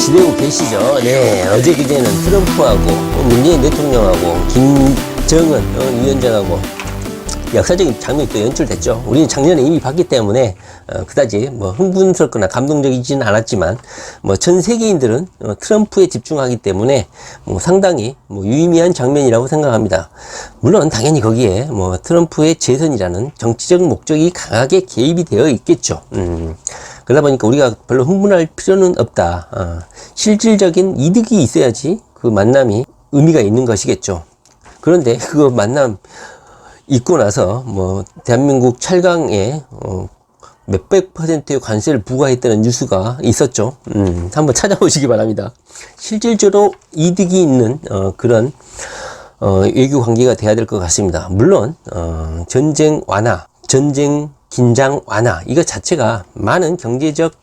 기대고 계시죠? 네, 어제 그제는 트럼프하고 문재인 대통령하고 김정은 위원장하고 역사적인 장면이 또 연출됐죠. 우리는 작년에 이미 봤기 때문에 그다지 뭐 흥분스럽거나 감동적이지는 않았지만 뭐 전 세계인들은 트럼프에 집중하기 때문에 뭐 상당히 뭐 유의미한 장면이라고 생각합니다. 물론 당연히 거기에 뭐 트럼프의 재선이라는 정치적 목적이 강하게 개입이 되어 있겠죠. 그러다 보니까 우리가 별로 흥분할 필요는 없다. 실질적인 이득이 있어야지 그 만남이 의미가 있는 것이겠죠. 그런데 그 만남 있고 나서 뭐 대한민국 철강에 몇백 %의 관세를 부과했다는 뉴스가 있었죠. 한번 찾아보시기 바랍니다. 실질적으로 이득이 있는 그런 외교 관계가 돼야 될 것 같습니다. 물론 전쟁 완화, 전쟁 긴장 완화 이거 자체가 많은 경제적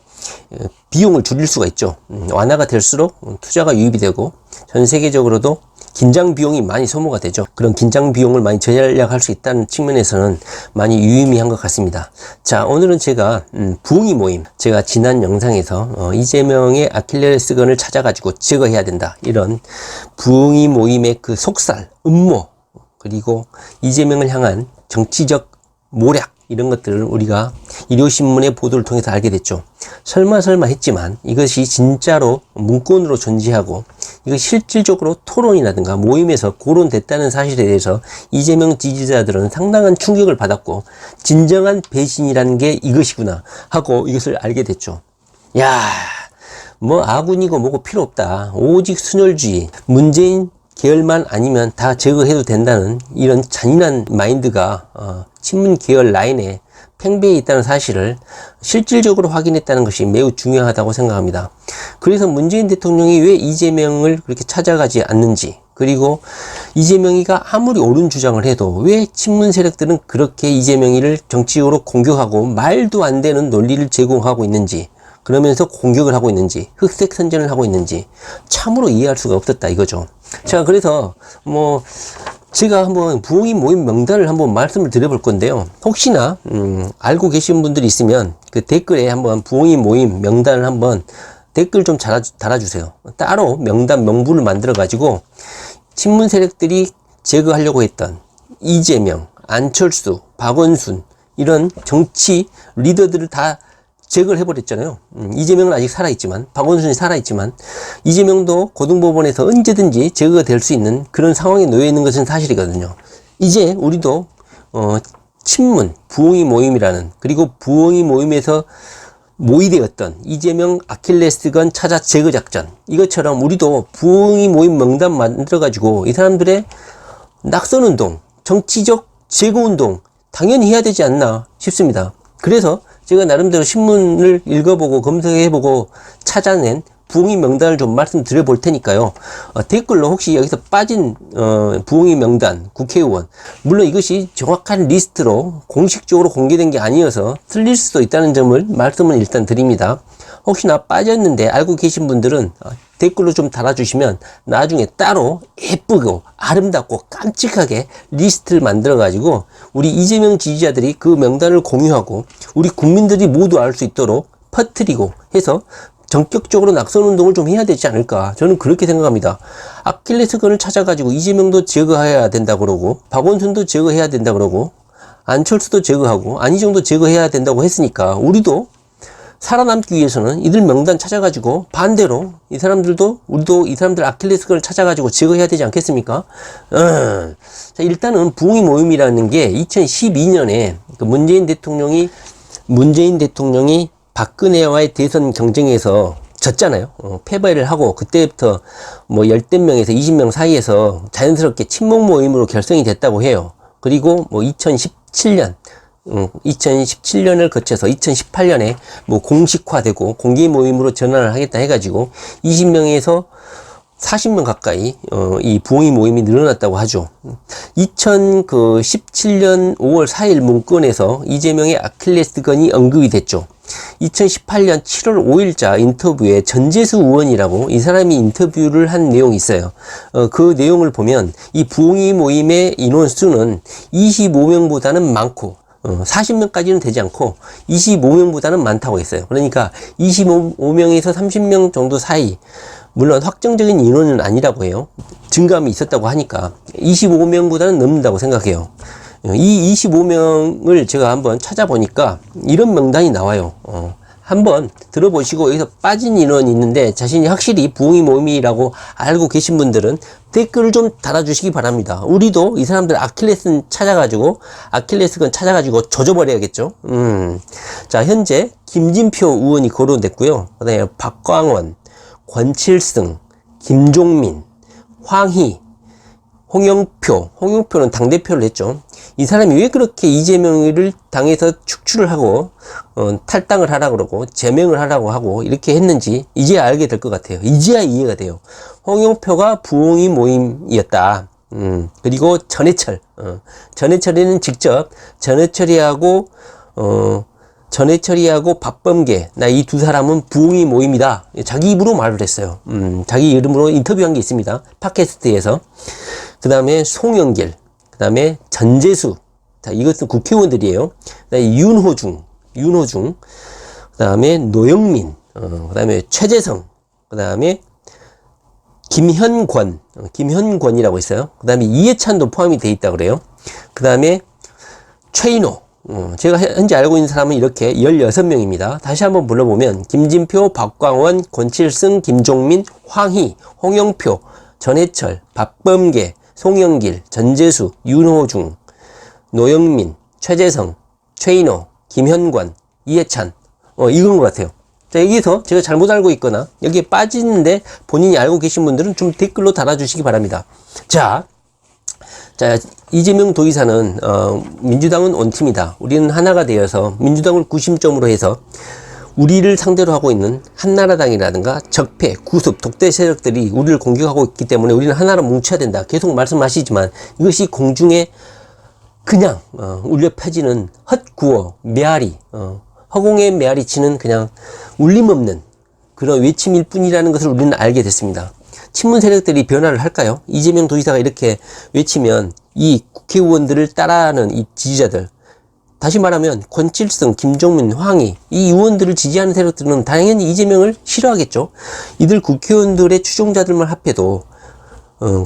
비용을 줄일 수가 있죠. 완화가 될수록 투자가 유입이 되고 전 세계적으로도 긴장 비용이 많이 소모가 되죠. 그런 긴장 비용을 많이 절약할 수 있다는 측면에서는 많이 유의미한 것 같습니다. 자, 오늘은 제가 부흥이 모임, 제가 지난 영상에서 이재명의 아킬레스건을 찾아가지고 제거해야 된다, 이런 부흥이 모임의 그 속살, 음모, 그리고 이재명을 향한 정치적 모략, 이런 것들을 우리가 일요신문의 보도를 통해서 알게 됐죠. 설마 했지만 이것이 진짜로 문건으로 존재하고 이거 실질적으로 토론이라든가 모임에서 거론됐다는 사실에 대해서 이재명 지지자들은 상당한 충격을 받았고, 진정한 배신이라는 게 이것이구나 하고 이것을 알게 됐죠. 야, 뭐 아군이고 뭐고 필요 없다, 오직 순혈주의, 문재인 계열만 아니면 다 제거해도 된다는 이런 잔인한 마인드가 친문 계열 라인에 팽배해 있다는 사실을 실질적으로 확인했다는 것이 매우 중요하다고 생각합니다. 그래서 문재인 대통령이 왜 이재명을 그렇게 찾아가지 않는지, 그리고 이재명이가 아무리 옳은 주장을 해도 왜 친문 세력들은 그렇게 이재명이를 정치적으로 공격하고 말도 안 되는 논리를 제공하고 있는지, 그러면서 공격을 하고 있는지, 흑색 선전을 하고 있는지 참으로 이해할 수가 없었다 이거죠. 자, 그래서 뭐 제가 한번 부흥이 모임 명단을 한번 말씀을 드려볼 건데요. 혹시나 알고 계신 분들이 있으면 그 댓글에 한번 부흥이 모임 명단을 한번 댓글 좀 달아주세요. 따로 명단 명부를 만들어 가지고 친문 세력들이 제거하려고 했던 이재명, 안철수, 박원순 이런 정치 리더들을 다 제거를 해버렸잖아요. 이재명은 아직 살아있지만, 박원순이 살아있지만, 이재명도 고등법원에서 언제든지 제거가 될 수 있는 그런 상황에 놓여 있는 것은 사실이거든요. 이제 우리도 친문, 부흥이 모임이라는, 그리고 부흥이 모임에서 모의되었던 이재명 아킬레스건 찾아 제거 작전, 이것처럼 우리도 부흥이 모임 명단 만들어가지고 이 사람들의 낙선운동, 정치적 제거운동 당연히 해야 되지 않나 싶습니다. 그래서 제가 나름대로 신문을 읽어보고 검색해보고 찾아낸 부흥이 명단을 좀 말씀드려 볼 테니까요. 댓글로 혹시 여기서 빠진 부흥이 명단, 국회의원, 물론 이것이 정확한 리스트로 공식적으로 공개된 게 아니어서 틀릴 수도 있다는 점을 말씀을 일단 드립니다. 혹시나 빠졌는데 알고 계신 분들은 댓글로 좀 달아주시면 나중에 따로 예쁘고 아름답고 깜찍하게 리스트를 만들어 가지고 우리 이재명 지지자들이 그 명단을 공유하고 우리 국민들이 모두 알 수 있도록 퍼뜨리고 해서 전격적으로 낙선운동을 좀 해야 되지 않을까, 저는 그렇게 생각합니다. 아킬레스건을 찾아가지고 이재명도 제거해야 된다 그러고, 박원순도 제거해야 된다 그러고, 안철수도 제거하고, 안희정도 제거해야 된다고 했으니까 우리도 살아남기 위해서는 이들 명단 찾아가지고 반대로 이 사람들도, 우리도 이 사람들 아킬레스건을 찾아가지고 제거해야 되지 않겠습니까? 자, 일단은 부흥이 모임이라는 게 2012년에 그 문재인 대통령이 박근혜와의 대선 경쟁에서 졌잖아요. 패배를 하고 그때부터 뭐 10대 명에서 20명 사이에서 자연스럽게 친목 모임으로 결성이 됐다고 해요. 그리고 뭐 2017년을 거쳐서 2018년에 뭐 공식화되고 공개 모임으로 전환을 하겠다 해가지고 20명에서 40명 가까이 이 부흥이 모임이 늘어났다고 하죠. 2017년 5월 4일 문건에서 이재명의 아킬레스건이 언급이 됐죠. 2018년 7월 5일자 인터뷰에 전재수 의원이라고 이 사람이 인터뷰를 한 내용이 있어요. 그 내용을 보면 이 부흥이 모임의 인원수는 25명보다는 많고 40명까지는 되지 않고 25명보다는 많다고 했어요. 그러니까 25명에서 30명 정도 사이, 물론 확정적인 인원은 아니라고 해요. 증감이 있었다고 하니까 25명보다는 넘는다고 생각해요. 이 25명을 제가 한번 찾아보니까 이런 명단이 나와요. 한번 들어보시고 여기서 빠진 인원이 있는데 자신이 확실히 부흥이 모임이라고 알고 계신 분들은 댓글을 좀 달아주시기 바랍니다. 우리도 이 사람들 아킬레스건 찾아가지고 조져버려야겠죠. 자, 현재 김진표 의원이 거론됐고요. 그 다음에 박광원, 권칠승, 김종민, 황희, 홍영표는 당대표를 했죠. 이 사람이 왜 그렇게 이재명을 당에서 축출을 하고 탈당을 하라고 그러고 제명을 하라고 하고 이렇게 했는지 이제야 알게 될 것 같아요. 이제야 이해가 돼요. 홍영표가 부흥이 모임이었다. 그리고 전해철이는 직접 전해철이하고 박범계, 나 이 두 사람은 부흥이 모임이다. 자기 입으로 말을 했어요. 자기 이름으로 인터뷰한 게 있습니다. 팟캐스트에서. 그 다음에 송영길, 그 다음에 전재수. 자, 이것은 국회의원들이에요. 그 다음에 윤호중, 그 다음에 노영민, 그 다음에 최재성, 그 다음에 김현권이라고 있어요. 그 다음에 이해찬도 포함이 돼 있다 그래요. 그 다음에 최인호. 제가 현재 알고 있는 사람은 이렇게 16명입니다. 다시 한번 불러보면 김진표, 박광원, 권칠승, 김종민, 황희, 홍영표, 전해철, 박범계, 송영길, 전재수, 윤호중, 노영민, 최재성, 최인호, 김현권, 이해찬. 이건 것 같아요. 자, 여기서 제가 잘못 알고 있거나 여기에 빠지는데 본인이 알고 계신 분들은 좀 댓글로 달아주시기 바랍니다. 자, 이재명 도의사는 민주당은 원팀이다. 우리는 하나가 되어서 민주당을 구심점으로 해서 우리를 상대로 하고 있는 한나라당이라든가 적폐, 구습, 독재 세력들이 우리를 공격하고 있기 때문에 우리는 하나로 뭉쳐야 된다. 계속 말씀하시지만 이것이 공중에 그냥 울려 퍼지는 헛구어, 메아리, 허공에 메아리 치는 그냥 울림없는 그런 외침일 뿐이라는 것을 우리는 알게 됐습니다. 친문 세력들이 변화를 할까요? 이재명 도지사가 이렇게 외치면 이 국회의원들을 따라하는 이 지지자들, 다시 말하면 권칠승, 김종민, 황희, 이 의원들을 지지하는 세력들은 당연히 이재명을 싫어하겠죠. 이들 국회의원들의 추종자들만 합해도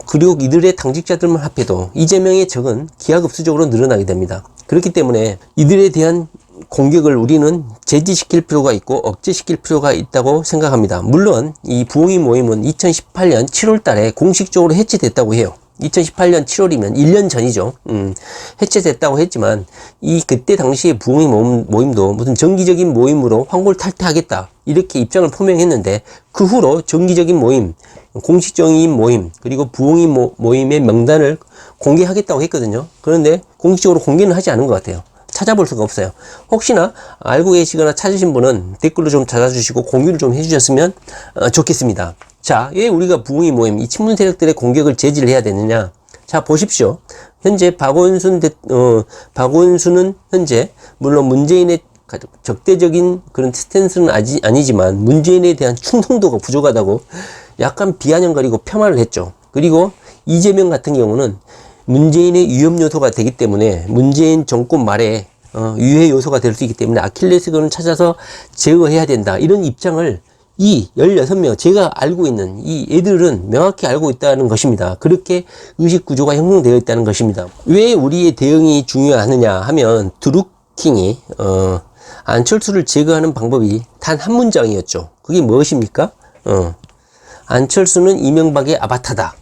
그리고 이들의 당직자들만 합해도 이재명의 적은 기하급수적으로 늘어나게 됩니다. 그렇기 때문에 이들에 대한 공격을 우리는 제지시킬 필요가 있고 억제시킬 필요가 있다고 생각합니다. 물론 이 부흥이 모임은 2018년 7월 달에 공식적으로 해체됐다고 해요. 2018년 7월이면 1년 전이죠. 해체됐다고 했지만 그때 당시에 부흥이 모임도 무슨 정기적인 모임으로 환골탈퇴하겠다 이렇게 입장을 표명했는데 그 후로 정기적인 모임, 공식적인 모임, 그리고 부흥이 모임의 명단을 공개하겠다고 했거든요. 그런데 공식적으로 공개는 하지 않은 것 같아요. 찾아볼 수가 없어요. 혹시나 알고 계시거나 찾으신 분은 댓글로 좀 찾아주시고 공유를 좀 해주셨으면 좋겠습니다. 자, 왜 우리가 부흥이 모임, 이 친문 세력들의 공격을 제지를 해야 되느냐? 자, 보십시오. 현재 박원순은 현재 물론 문재인의 적대적인 그런 스탠스는 아니지만 문재인에 대한 충성도가 부족하다고 약간 비아냥거리고 폄하를 했죠. 그리고 이재명 같은 경우는 문재인의 위험 요소가 되기 때문에 문재인 정권 말에 유해 요소가 될 수 있기 때문에 아킬레스건을 찾아서 제거해야 된다. 이런 입장을 이 16명, 제가 알고 있는 이 애들은 명확히 알고 있다는 것입니다. 그렇게 의식 구조가 형성되어 있다는 것입니다. 왜 우리의 대응이 중요하느냐 하면 드루킹이 안철수를 제거하는 방법이 단 한 문장이었죠. 그게 무엇입니까? 안철수는 이명박의 아바타다.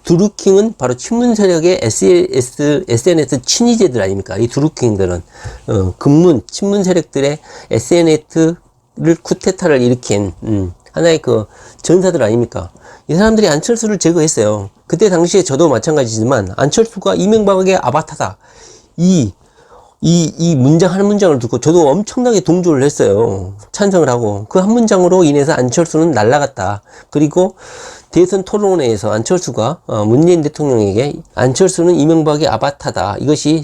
드루킹은 바로 친문 세력의 SNS 친이제들 아닙니까? 이 드루킹들은 친문 세력들의 SNS를 쿠데타를 일으킨 하나의 그 전사들 아닙니까? 이 사람들이 안철수를 제거했어요. 그때 당시에 저도 마찬가지지만 안철수가 이명박의 아바타다. 이 문장 한 문장을 듣고 저도 엄청나게 동조를 했어요. 찬성을 하고. 그 한 문장으로 인해서 안철수는 날아갔다. 그리고 대선 토론회에서 안철수가 문재인 대통령에게 안철수는 이명박의 아바타다. 이것이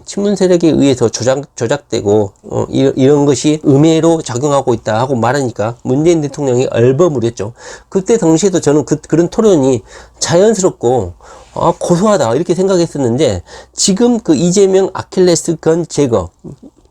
친문 세력에 의해서 조작되고 이런 것이 음해로 작용하고 있다 하고 말하니까 문재인 대통령이 얼버무렸죠. 그때 당시에도 저는 그런 토론이 자연스럽고 고소하다 이렇게 생각했었는데 지금 그 이재명 아킬레스건 제거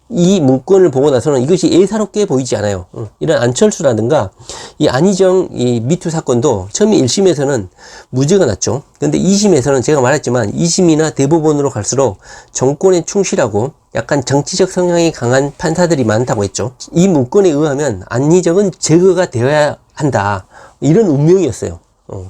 이 문건을 보고 나서는 이것이 예사롭게 보이지 않아요. 이런 안철수라든가 이 안희정 이 미투 사건도 처음에 1심에서는 무죄가 났죠. 근데 2심에서는 제가 말했지만 2심이나 대법원으로 갈수록 정권에 충실하고 약간 정치적 성향이 강한 판사들이 많다고 했죠. 이 문건에 의하면 안희정은 제거가 되어야 한다. 이런 운명이었어요.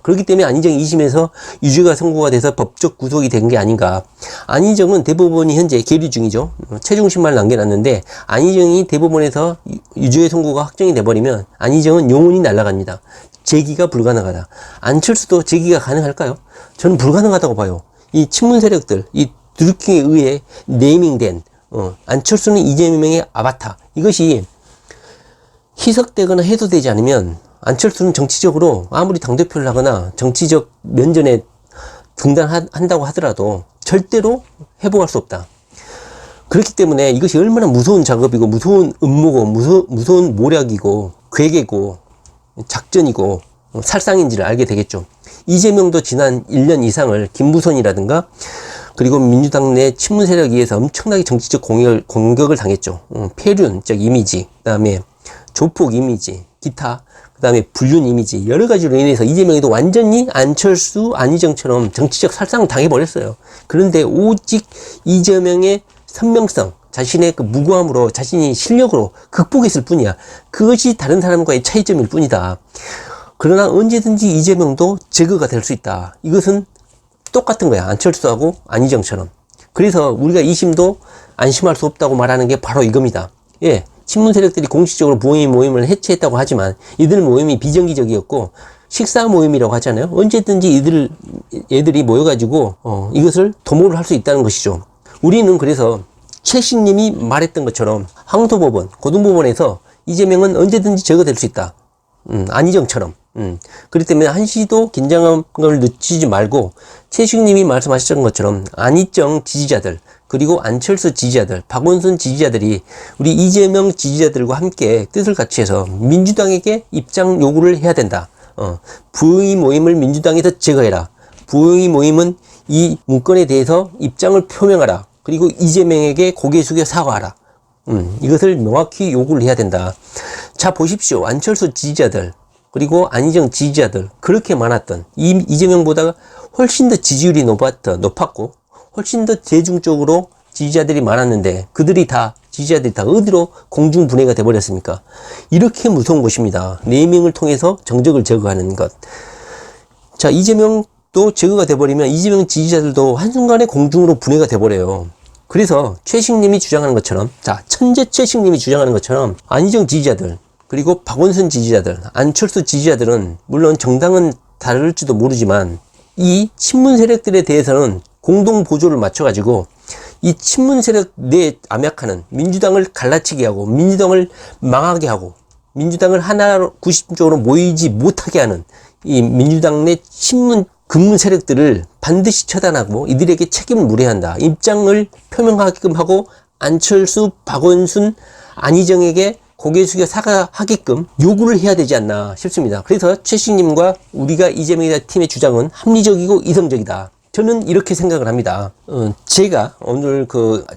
그렇기 때문에 안희정이 2심에서 유죄가 선고가 돼서 법적 구속이 된 게 아닌가. 안희정은 대법원이 현재 계류 중이죠. 최종 심판을 남겨놨는데 안희정이 대법원에서 유죄 선고가 확정이 돼버리면 안희정은 영원히 날아갑니다. 재기가 불가능하다. 안철수도 재기가 가능할까요? 저는 불가능하다고 봐요. 이 친문 세력들, 이 드루킹에 의해 네이밍된 안철수는 이재명의 아바타, 이것이 희석되거나 해소되지 않으면 안철수는 정치적으로 아무리 당대표를 하거나 정치적 면전에 등단한다고 하더라도 절대로 회복할 수 없다. 그렇기 때문에 이것이 얼마나 무서운 작업이고 무서운 음모고 무서운 모략이고 괴계고 작전이고 살상인지를 알게 되겠죠. 이재명도 지난 1년 이상을 김무선이라든가 그리고 민주당 내 친문 세력에 의해서 엄청나게 정치적 공격을 당했죠. 폐륜적 이미지, 그 다음에 조폭 이미지, 기타, 그 다음에 불륜 이미지, 여러 가지로 인해서 이재명이도 완전히 안철수, 안희정처럼 정치적 살상을 당해버렸어요. 그런데 오직 이재명의 선명성, 자신의 그 무고함으로, 자신이 실력으로 극복했을 뿐이야. 그것이 다른 사람과의 차이점일 뿐이다. 그러나 언제든지 이재명도 제거가 될 수 있다. 이것은 똑같은 거야. 안철수하고 안희정처럼. 그래서 우리가 2심도 안심할 수 없다고 말하는 게 바로 이겁니다. 예. 친문 세력들이 공식적으로 부흥의 모임을 해체했다고 하지만 이들 모임이 비정기적이었고 식사 모임이라고 하잖아요. 언제든지 얘들이 모여가지고 이것을 도모를 할 수 있다는 것이죠. 우리는 그래서 최식님이 말했던 것처럼 항소법원, 고등법원에서 이재명은 언제든지 제거될 수 있다. 안희정처럼. 그렇기 때문에 한시도 긴장감을 늦추지 말고 최식님이 말씀하셨던 것처럼 안희정 지지자들 그리고 안철수 지지자들, 박원순 지지자들이 우리 이재명 지지자들과 함께 뜻을 같이 해서 민주당에게 입장 요구를 해야 된다. 부흥의 모임을 민주당에서 제거해라. 부흥의 모임은 이 문건에 대해서 입장을 표명하라. 그리고 이재명에게 고개 숙여 사과하라. 이것을 명확히 요구를 해야 된다. 자, 보십시오. 안철수 지지자들 그리고 안희정 지지자들 그렇게 많았던 이재명보다 훨씬 더 지지율이 높았고 훨씬 더 대중적으로 지지자들이 많았는데 지지자들이 다 어디로 공중분해가 돼버렸습니까? 이렇게 무서운 것입니다. 네이밍을 통해서 정적을 제거하는 것. 자, 이재명도 제거가 돼버리면 이재명 지지자들도 한순간에 공중으로 분해가 돼버려요. 그래서 최식님이 주장하는 것처럼, 자, 천재 최식님이 주장하는 것처럼 안희정 지지자들 그리고 박원순 지지자들, 안철수 지지자들은 물론 정당은 다를지도 모르지만 이 친문 세력들에 대해서는 공동 보조를 맞춰가지고 이 친문 세력 내 암약하는 민주당을 갈라치게 하고 민주당을 망하게 하고 민주당을 하나로 구심적으로 모이지 못하게 하는 이 민주당 내 친문 극문 세력들을 반드시 처단하고 이들에게 책임을 물어야 한다. 입장을 표명하게끔 하고 안철수, 박원순, 안희정에게 고개 숙여 사과하게끔 요구를 해야 되지 않나 싶습니다. 그래서 최식님과 우리가 이재명이다 팀의 주장은 합리적이고 이성적이다. 저는 이렇게 생각을 합니다. 제가 오늘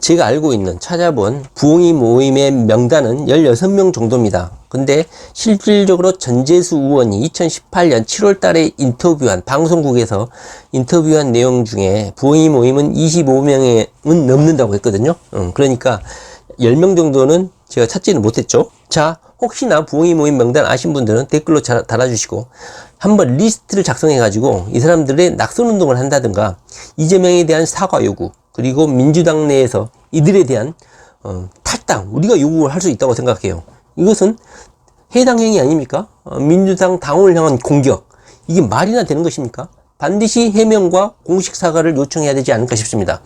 제가 알고 있는 찾아본 부흥의 모임의 명단은 16명 정도입니다. 근데 실질적으로 전재수 의원이 2018년 7월 달에 방송국에서 인터뷰한 내용 중에 부흥의 모임은 25명은 넘는다고 했거든요. 그러니까 10명 정도는 제가 찾지는 못했죠. 자, 혹시나 부흥의 모임 명단 아신 분들은 댓글로 달아주시고 한번 리스트를 작성해가지고 이 사람들의 낙선운동을 한다든가 이재명에 대한 사과 요구 그리고 민주당 내에서 이들에 대한 탈당 우리가 요구를 할 수 있다고 생각해요. 이것은 해당행위 아닙니까? 민주당 당원을 향한 공격 이게 말이나 되는 것입니까? 반드시 해명과 공식 사과를 요청해야 되지 않을까 싶습니다.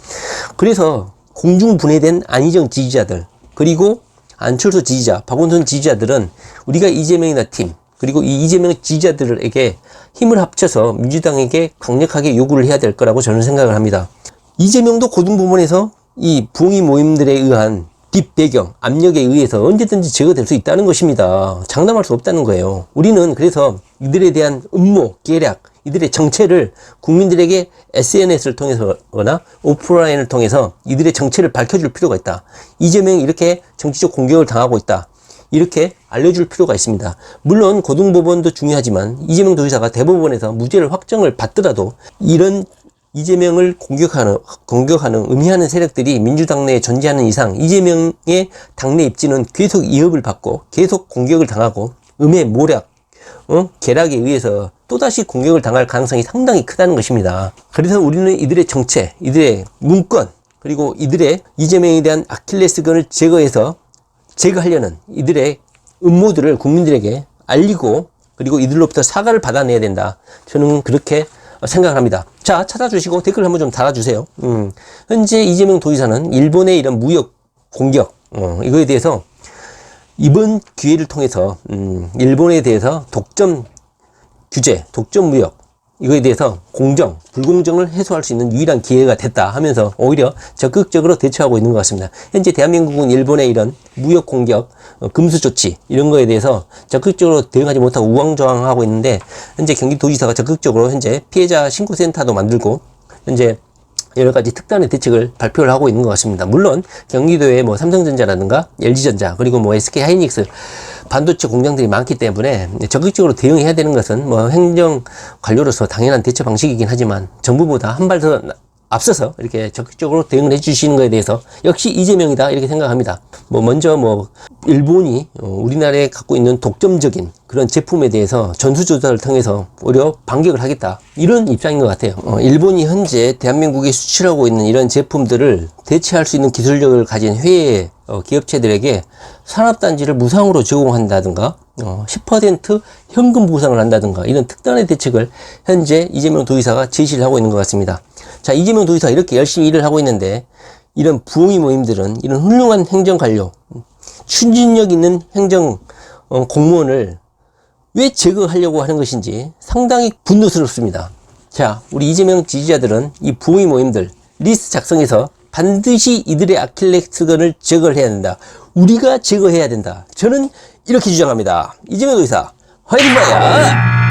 그래서 공중분해된 안희정 지지자들 그리고 안철수 지지자, 박원순 지지자들은 우리가 이재명이다 팀 그리고 이 이재명 지지자들에게 힘을 합쳐서 민주당에게 강력하게 요구를 해야 될 거라고 저는 생각을 합니다. 이재명도 고등법원에서 이 부흥의 모임들에 의한 뒷배경, 압력에 의해서 언제든지 제거될 수 있다는 것입니다. 장담할 수 없다는 거예요. 우리는 그래서 이들에 대한 음모, 계략 이들의 정체를 국민들에게 SNS를 통해서거나 오프라인을 통해서 이들의 정체를 밝혀줄 필요가 있다. 이재명이 이렇게 정치적 공격을 당하고 있다. 이렇게 알려줄 필요가 있습니다. 물론 고등법원도 중요하지만 이재명 도지사가 대법원에서 무죄를 확정을 받더라도 이런 이재명을 공격하는 음해하는 세력들이 민주당 내에 존재하는 이상 이재명의 당내 입지는 계속 위협을 받고 계속 공격을 당하고 음해 모략, 계략에 의해서 또다시 공격을 당할 가능성이 상당히 크다는 것입니다. 그래서 우리는 이들의 정체, 이들의 문건, 그리고 이들의 이재명에 대한 아킬레스건을 제거하려는 이들의 음모들을 국민들에게 알리고 그리고 이들로부터 사과를 받아내야 된다. 저는 그렇게 생각을 합니다. 자, 찾아주시고 댓글 한번 좀 달아주세요. 현재 이재명 도지사는 일본의 이런 무역 공격, 이거에 대해서 이번 기회를 통해서, 일본에 대해서 독점 규제, 독점 무역, 이거에 대해서 공정, 불공정을 해소할 수 있는 유일한 기회가 됐다 하면서 오히려 적극적으로 대처하고 있는 것 같습니다. 현재 대한민국은 일본의 이런 무역 공격, 금수 조치 이런 거에 대해서 적극적으로 대응하지 못하고 우왕좌왕하고 있는데 현재 경기도지사가 적극적으로 현재 피해자 신고센터도 만들고 현재 여러 가지 특단의 대책을 발표를 하고 있는 것 같습니다. 물론 경기도에 뭐 삼성전자라든가 LG전자 그리고 뭐 SK하이닉스 반도체 공장들이 많기 때문에 적극적으로 대응해야 되는 것은 뭐 행정 관료로서 당연한 대처 방식이긴 하지만 정부보다 한 발 더 앞서서 이렇게 적극적으로 대응을 해주시는 것에 대해서 역시 이재명이다 이렇게 생각합니다. 뭐 먼저 뭐 일본이 우리나라에 갖고 있는 독점적인 그런 제품에 대해서 전수조사를 통해서 오히려 반격을 하겠다 이런 입장인 것 같아요. 일본이 현재 대한민국에 수출하고 있는 이런 제품들을 대체할 수 있는 기술력을 가진 해외 기업체들에게 산업단지를 무상으로 제공한다든가 10% 현금 보상을 한다든가 이런 특단의 대책을 현재 이재명 도지사가 제시를 하고 있는 것 같습니다. 자, 이재명 도지사 이렇게 열심히 일을 하고 있는데 이런 부엉이 모임들은 이런 훌륭한 행정관료, 추진력 있는 행정 공무원을 왜 제거하려고 하는 것인지 상당히 분노스럽습니다. 자, 우리 이재명 지지자들은 이 부엉이 모임들 리스트 작성해서 반드시 이들의 아킬레스건을 제거를 해야 된다. 우리가 제거해야 된다. 저는 이렇게 주장합니다. 이재명 도지사 화이팅 파이어!